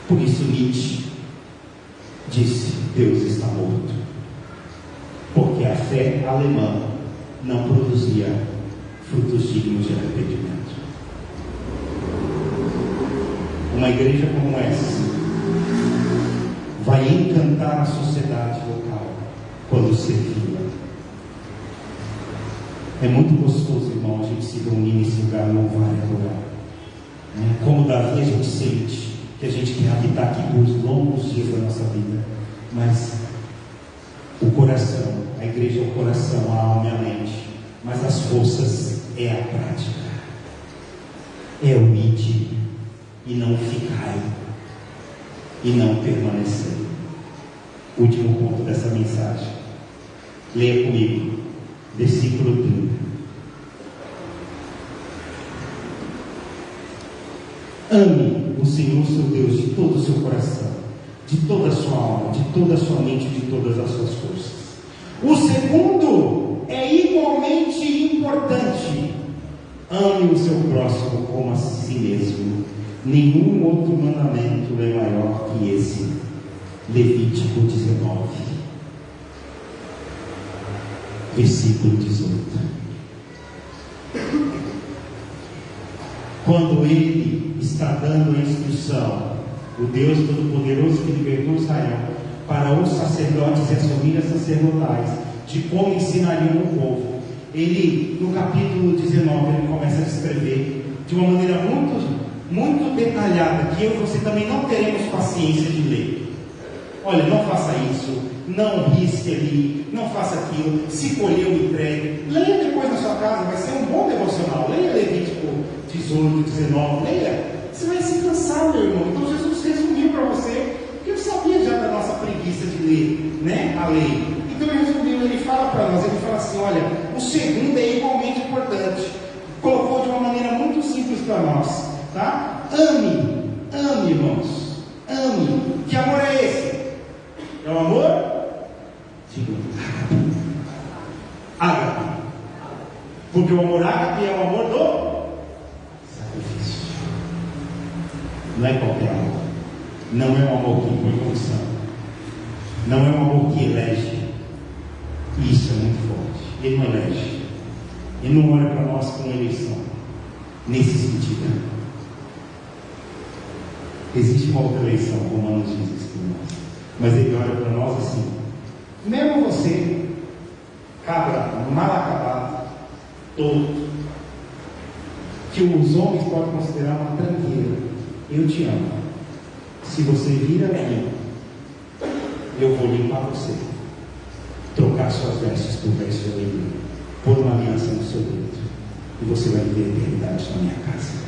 Por isso Nietzsche disse: Deus está morto. Porque a fé alemã não produzia frutos dignos de arrependimento. Uma igreja como essa vai encantar a sociedade local quando servi-la. É muito gostoso, irmão, a gente se reunir nesse lugar, louvar e adorar. Como Davi, a gente sente que a gente quer habitar aqui por longos dias da nossa vida. Mas o coração, a igreja é o coração, a alma e a mente. Mas as forças é a prática. É o ide e não ficar e não permanecer. Último ponto dessa mensagem. Leia comigo, versículo 30. Ame o Senhor seu Deus de todo o seu coração, de toda a sua alma, de toda a sua mente, de todas as suas forças. O segundo é igualmente importante. Ame o seu próximo como a si mesmo. Nenhum outro mandamento é maior que esse. Levítico 19. versículo 18. Quando ele está dando a instrução, o Deus Todo-Poderoso que libertou Israel, para os sacerdotes e as famílias sacerdotais, de como ensinariam o povo, ele, no capítulo 19, ele começa a descrever de uma maneira muito detalhada, que eu e você também não teremos paciência de ler. Olha, não faça isso, não risque ali, não faça aquilo, se colheu, entregue. Leia depois na sua casa, vai ser um bom devocional. Leia Levítico 18, 19, leia. Você vai se cansar, meu irmão. Então Jesus resumiu para você, porque eu sabia já da nossa preguiça de ler, né, a lei. Então ele resumiu, ele fala para nós, ele fala assim, olha, o segundo é igualmente importante. Colocou de uma maneira muito simples para nós, tá? Ame, irmãos, ame. Que amor é esse? É o amor? Digo, ágape. Porque o amor ágape é o amor do sacrifício. Não é qualquer amor. Não é um amor que impõe condição. Não é um amor que elege. Isso é muito forte. Ele não elege. Ele não olha para nós com eleição. Nesse sentido. Existe uma outra eleição, como Romanos diz isso para nós. Mas ele olha para nós assim. Mesmo você, cabra mal acabado, todo, que os homens podem considerar uma tranqueira, eu te amo. Se você vir a mim, eu vou limpar você, trocar suas vestes por vestes de alegria, pôr uma aliança no seu dedo, e você vai viver a eternidade na minha casa.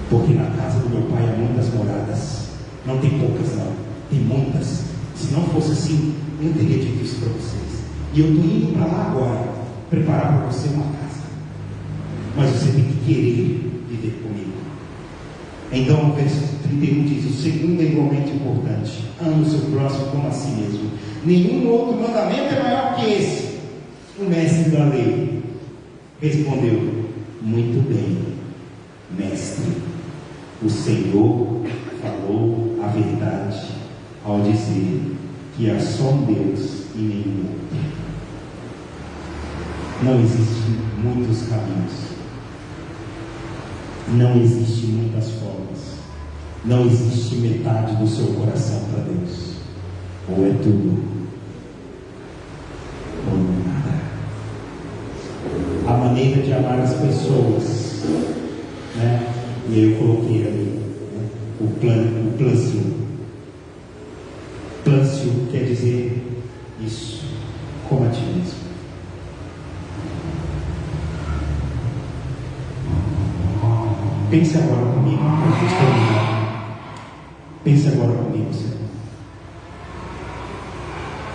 Porque na casa do meu pai há muitas moradas. Não tem poucas, não, tem muitas. Se não fosse assim, eu teria dito isso para vocês. E eu estou indo para lá agora, preparar para você uma casa. Mas você tem que querer viver comigo. Então o verso 31 diz: o segundo é igualmente importante. Ame o seu próximo como a si mesmo. Nenhum outro mandamento é maior que esse. O mestre da lei respondeu: muito bem, mestre. O Senhor falou a verdade ao dizer que há só um Deus e nenhum outro. Não existem muitos caminhos. Não existem muitas formas. Não existe metade do seu coração para Deus. Ou é tudo, ou não é nada. A maneira de amar as pessoas, né? E eu coloquei ali, né? O plâncio. Plâncio quer dizer isso, como a ti mesmo. Pense agora comigo, para a gente terminar. Pense agora comigo, Senhor.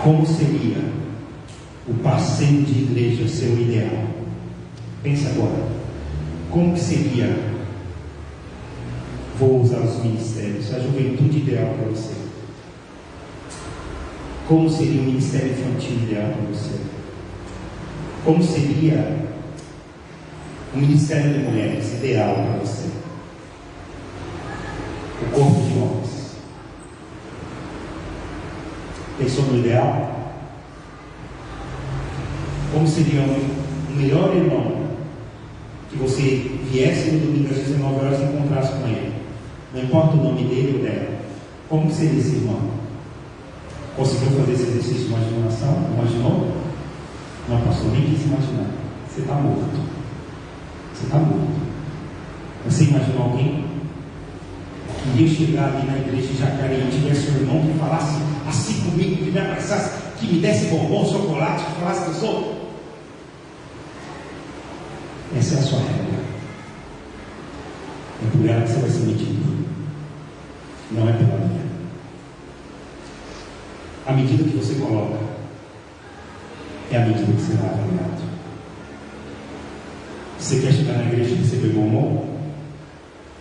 Como seria o passeio de igreja seu ideal? Pense agora. Como que seria? Vou usar os ministérios, a juventude ideal para você. Como seria o ministério infantil ideal para você? Como seria o ministério de mulheres ideal para você? O corpo de homens. Pensou no ideal? Como seria um melhor irmão que você viesse no domingo às 19 horas e encontrasse com ele? Não importa o nome dele ou dela. Como que seria esse irmão? Conseguiu fazer esse exercício de imaginação? Imaginou? Não, pastor, nem quis imaginar. Você está morto. Você está morto. Você imaginou alguém que ia chegar ali na igreja de Jacareí e tivesse um irmão que falasse assim comigo, que me abraçasse, que me desse bombom, chocolate, que falasse que eu sou? Essa é a sua regra. É por ela que você vai ser medido. Não é pela minha. A medida que você coloca é a medida que será avaliado. Você quer chegar na igreja e receber bombom?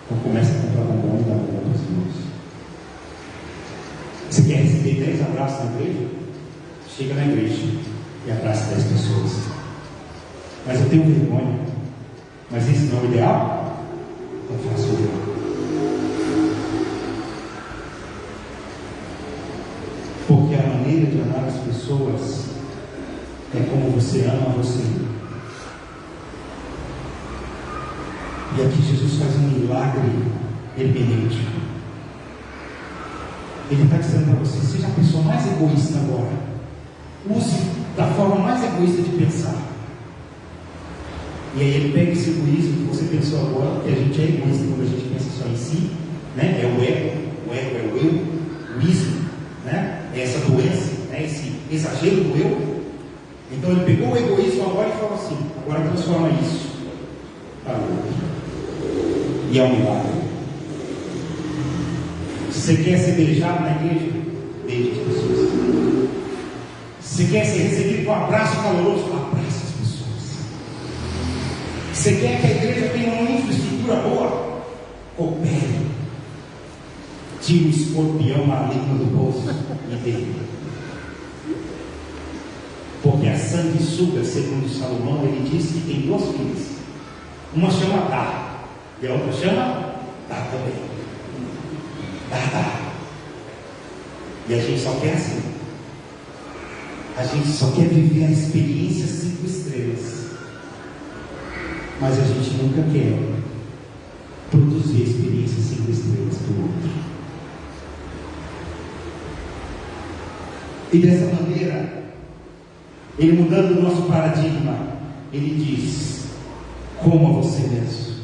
Então começa a comprar bombom e dá bombom para os irmãos. Você quer receber 10 abraços na igreja? Chega na igreja e abraça 10 pessoas. Mas eu tenho vergonha. Mas esse não é o ideal? Então faça o ideal. Porque a maneira de amar as pessoas é como você ama você. E aqui Jesus faz um milagre hermenêutico. Ele está dizendo para você: seja a pessoa mais egoísta agora. Use da forma mais egoísta de pensar. E aí ele pega esse egoísmo que você pensou agora, que a gente é egoísta quando a gente pensa só em si, né? É o ego é o eu, o ismo, né? É essa doença, né? Esse exagero do eu. Então ele pegou o egoísmo agora e falou assim: agora transforma isso para o outro. E é um milagre. Se você quer ser beijado na igreja, beije as pessoas. Se você quer ser recebido com um abraço caloroso, abrace as pessoas. Se você quer que a igreja tenha uma infraestrutura boa, coopere. Tire o escorpião maligno do bolso e dele. Porque a sanguessuga, segundo Salomão, ele diz que tem duas filhas. Uma chama Dá, e a outra chama Dá também. Dá. E a gente só quer assim. A gente só quer viver a experiência 5 estrelas. Mas a gente nunca quer produzir a experiência 5 estrelas para o outro. E dessa maneira, ele mudando o nosso paradigma, ele diz: coma você mesmo,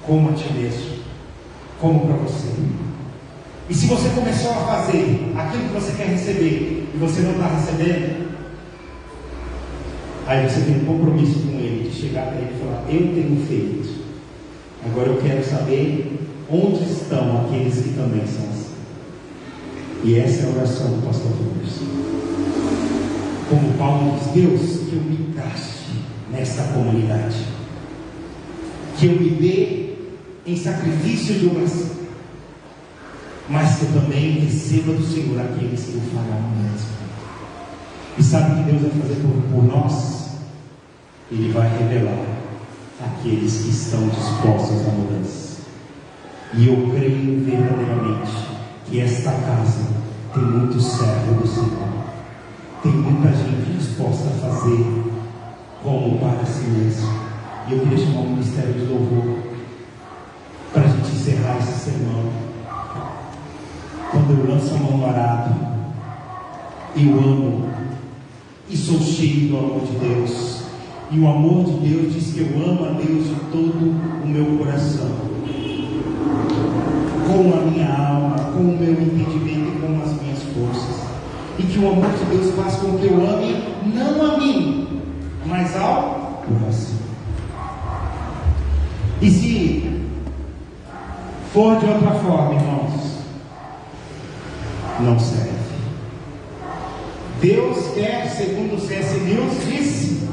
coma a ti mesmo, como para você. E se você começou a fazer aquilo que você quer receber e você não está recebendo, aí você tem um compromisso com ele de chegar para ele e falar: eu tenho feito, agora eu quero saber onde estão aqueles que também são assim. E essa é a oração do pastor Rubens. Como Paulo diz: Deus, que eu me encaixe nesta comunidade, que eu me dê em sacrifício de oração, mas que eu também receba do Senhor aqueles que o farão mesmo. E sabe o que Deus vai fazer por nós? Ele vai revelar aqueles que estão dispostos à mudança. E eu creio verdadeiramente que esta casa tem muito servo do Senhor, tem muita gente disposta a fazer como para si mesmo. E eu queria chamar o ministério de louvor para a gente encerrar esse sermão. Quando eu lanço a mão no arado, eu amo e sou cheio do amor de Deus. E o amor de Deus diz que eu amo a Deus de todo o meu coração, com a minha alma, com o meu entendimento e com as minhas forças. E que o amor de Deus faz com que eu ame não a mim, mas ao próximo. E se for de outra forma, irmãos, não serve. Deus quer, segundo C.S. Lewis disse,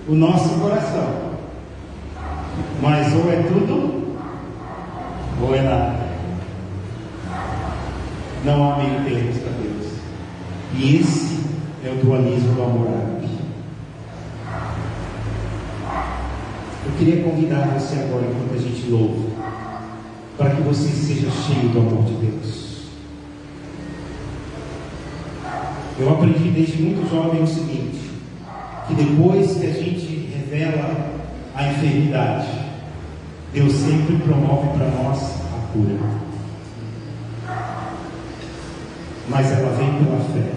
o nosso coração. Mas ou é tudo, ou é nada. Não há meio termo para Deus. E esse é o dualismo do amor árabe. Eu queria convidar você agora, enquanto a gente louva, para que você seja cheio do amor de Deus. Eu aprendi desde muito jovem o seguinte: que depois que a gente revela a enfermidade, Deus sempre promove para nós a cura. Mas ela vem pela fé.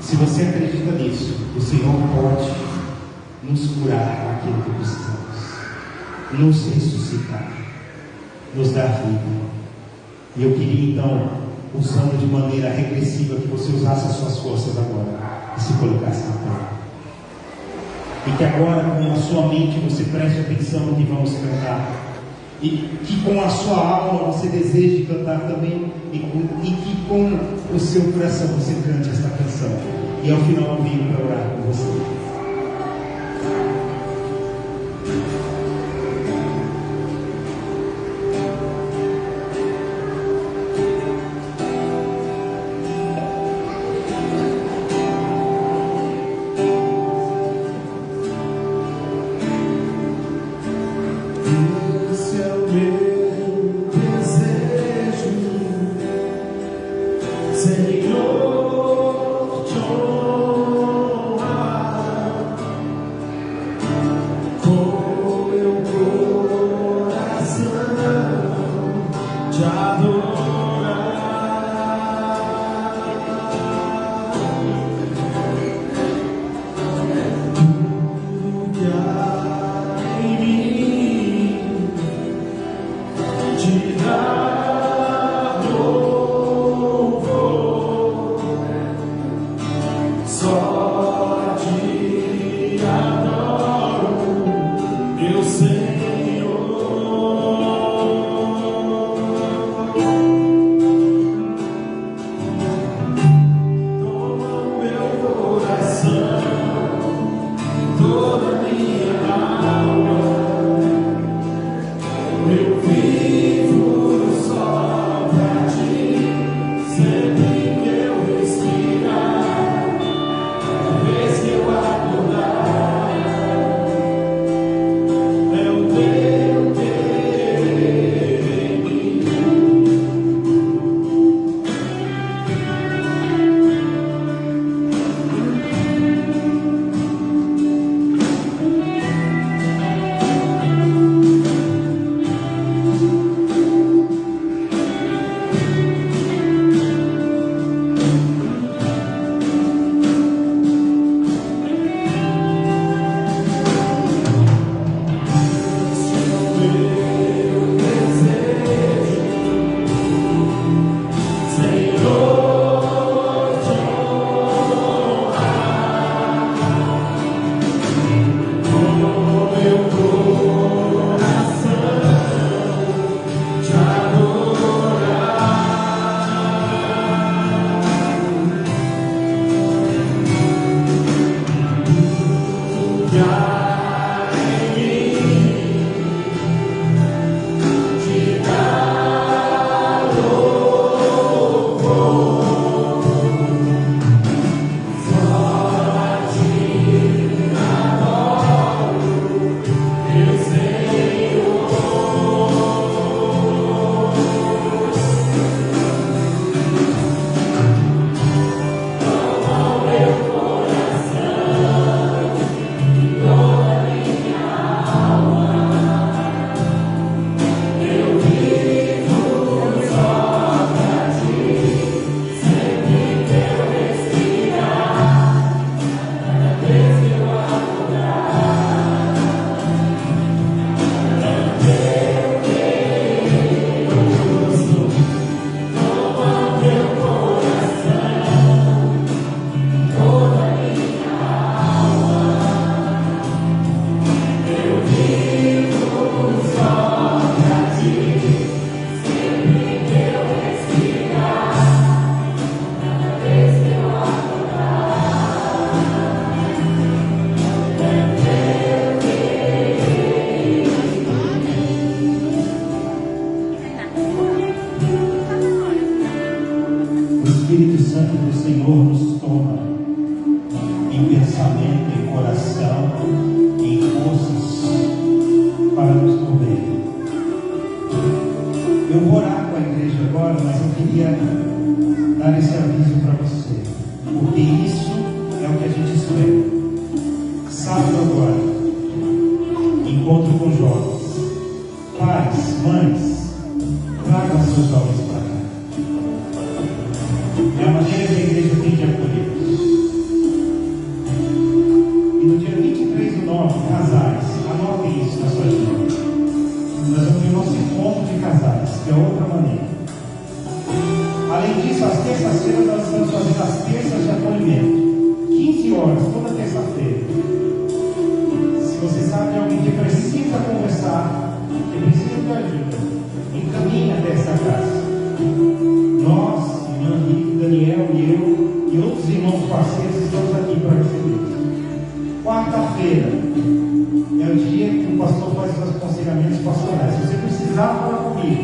Se você acredita nisso, o Senhor pode nos curar aquilo que precisamos, nos ressuscitar, nos dar vida. E eu queria então, usando de maneira regressiva, que você usasse as suas forças agora e se colocasse na terra. E que agora, com a sua mente, você preste atenção no que vamos cantar. E que com a sua alma você deseje cantar também. E que com o seu coração você cante esta canção. E ao final eu vim para orar com você. Senhor, te honrar. porque isso é o que a gente espera. Sábado agora, encontro com jovens. Pais, mães, tragam seus jovens para cá. É a maneira que a igreja tem de acolher. E no dia 23/9, casais, anotem isso na sua agenda. Nós vamos ter o nosso encontro de casais, que é outra maneira. Além disso, às terças-feiras nós estamos fazendo as terças de acolhimento. 15 horas, toda terça-feira. Se você sabe de alguém que precisa conversar, que precisa de ajuda, encaminhe até essa casa. Nós, irmã Rita, Daniel e eu, e outros irmãos parceiros, estamos aqui para receber. Quarta-feira é o dia que o pastor faz os aconselhamentos pastorais. Se você precisar falar comigo,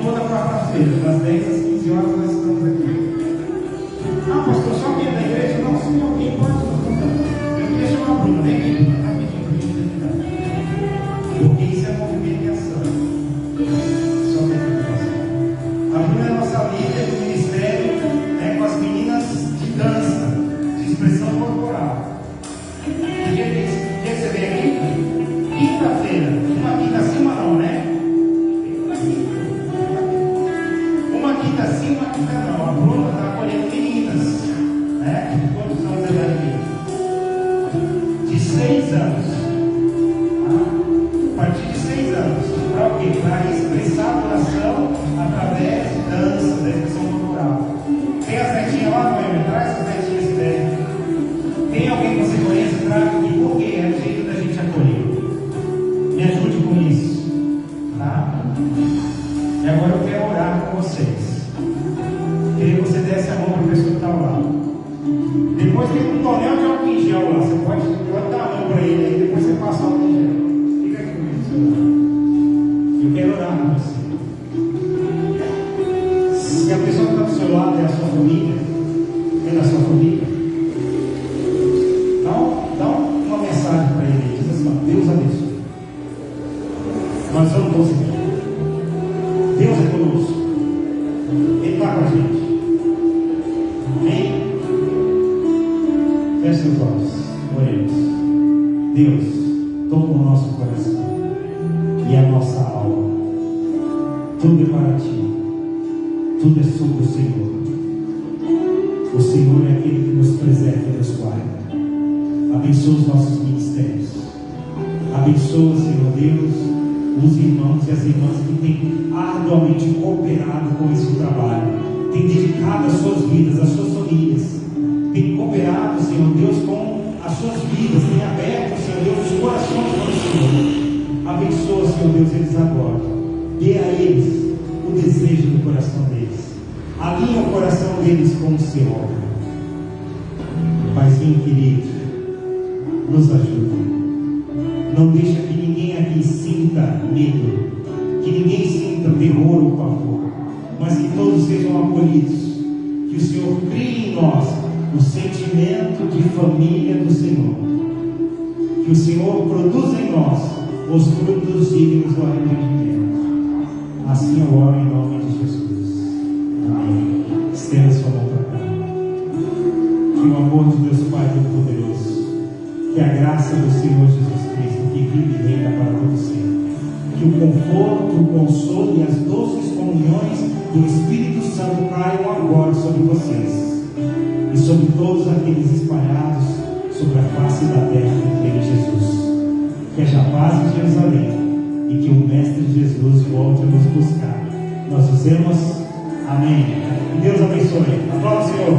toda quarta-feira, das 10 às 15 horas, nós estamos aqui. Ah, pastor, só alguém da igreja? Não, se alguém pode. Eu queria chamar a Bruna, vem aqui rapidinho para a gente terminar. Porque isso é movimento e ação. Só tem que fazer. A Bruna é nossa líder do ministério, né, com as meninas de dança, de expressão corporal. Que dia que você vem aqui? Quinta-feira. Uma quinta acima não, né? Uma quinta sim, uma quinta não. A Bruna está acolhendo meninas, né? Quantos anos ela é? De 6 anos. A partir de 6 anos. Para o quê? Para expressar a adoração através de dança, da expressão corporal. Tem as netinhas lá, Noemi? Traz as netinhas se der. Tem alguém que você conhece? Traga aqui. Por quê? É o jeito da gente acolher. Me ajude com isso. Tá? E agora eu quero orar com vocês. Queria que você desse a mão para a pessoa que está lá. Depois tem um tonel de álcool em gel lá. Você pode dar a mão para ele aí, depois você passa o álcool em gel. Fica aqui comigo, senhor. Eu quero orar com você. Se a pessoa que está do seu lado é a sua família, é da sua família, dá uma mensagem para ele. Diz assim: Deus abençoe. Nós vamos conseguir. Deus é conosco. Ele está com a gente. Amém? Feche seus olhos. Oremos. Deus, toma o nosso coração e a nossa alma. Tudo é para ti. Tudo é sobre o Senhor. O Senhor é aquele que nos preserva e nos guarda. Abençoa os nossos ministérios. Abençoa, Senhor Deus, os irmãos e as irmãs que têm arduamente cooperado com esse trabalho, têm dedicado as suas vidas, as suas famílias, têm cooperado, Senhor Deus, com as suas vidas, têm aberto, Senhor Deus, os corações para o Senhor. Abençoa, Senhor Deus, eles agora. Dê a eles o desejo do coração deles. Alinha o coração deles com o Senhor. Paizinho querido, nos ajuda. Não deixa que ninguém aqui sinta medo, que ninguém sinta terror ou pavor, mas que todos sejam acolhidos. Que o Senhor crie em nós o sentimento de família do Senhor. Que o Senhor produza em nós os frutos dignos do arrependimento. Assim eu oro em nome de Jesus. Amém. Estenda sua mão para cá. Que o amor de Deus Pai Todo-Poderoso, que a graça do Senhor Jesus Cristo, que vive e reina para todo sempre, que o conforto, o consolo e as doces comunhões do Espírito Santo caiam agora sobre vocês e sobre todos aqueles espalhados sobre a face da terra que crê em Jesus. Que haja paz em Jerusalém e que o Mestre Jesus volte a nos buscar. Nós dizemos amém. Que Deus abençoe. Aplauda o Senhor.